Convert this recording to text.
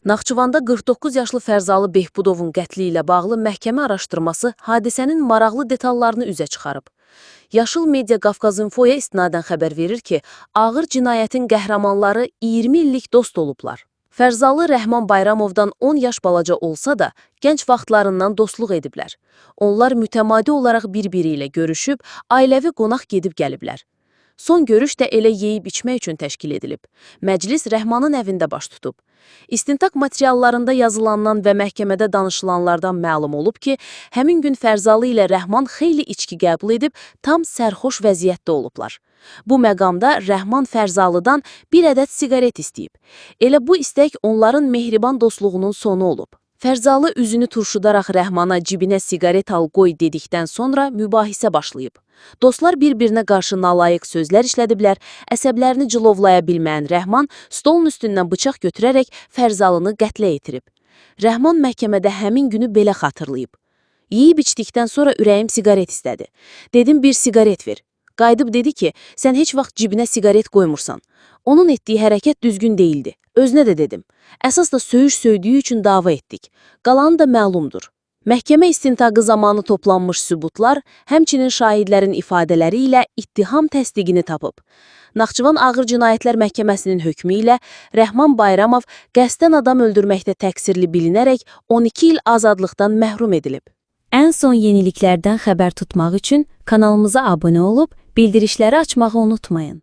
Naxçıvanda 49 yaşlı Fərzalı Behbudovun qətli ilə bağlı məhkəmə araşdırması hadisənin maraqlı detallarını üzə çıxarıb. Yaşıl Media Qafqaz.info-ya istinadən xəbər verir ki, ağır cinayətin qəhrəmanları 20 illik dost olublar. Fərzalı Rəhman Bayramovdan 10 yaş balaca olsa da, gənc vaxtlarından dostluq ediblər. Onlar mütəmadi olaraq bir-biri ilə görüşüb, ailəvi qonaq gedib gəliblər. Son görüş də elə yeyib-içmək üçün təşkil edilib. Məclis Rəhmanın evində baş tutub. İstintaq materiallarında yazılandan və məhkəmədə danışılanlardan məlum olub ki, həmin gün Fərzalı ilə Rəhman xeyli içki qəbul edib, tam sərxoş vəziyyətdə olublar. Bu məqamda Rəhman Fərzalıdan bir ədəd siqaret istəyib. Elə bu istək onların mehriban dostluğunun sonu olub. Fərzalı üzünü turşudaraq Rəhmana cibinə siqaret al qoy dedikdən sonra mübahisə başlayıb. Dostlar bir-birinə qarşı nalayıq sözlər işlədiblər, əsəblərini cilovlaya bilməyən Rəhman stolun üstündən bıçaq götürərək Fərzalını qətlə yetirib. Rəhman məhkəmədə həmin günü belə xatırlayıb. Yeyib içdikdən sonra ürəyim siqaret istədi. Dedim bir siqaret ver. Qayıdıb dedi ki, sən heç vaxt cibinə siqaret qoymursan. Onun etdiyi hərəkət düzgün deyildi. Özünə də dedim. Əsas da söyüş söydüyü üçün dava etdik. Qalanı da məlumdur. Məhkəmə istintaqı zamanı toplanmış sübutlar, həmçinin şahidlərin ifadələri ilə ittiham təsdiqini tapıb. Naxçıvan Ağır Cinayətlər Məhkəməsinin hökmü ilə Rəhman Bayramov qəsdən adam öldürməkdə təqsirli bilinərək 12 il azadlıqdan məhrum edilib. Ən son yeniliklərdən xəbər tutmaq üçün kanalımıza abunə olub, bildirişləri açmağı unutmayın.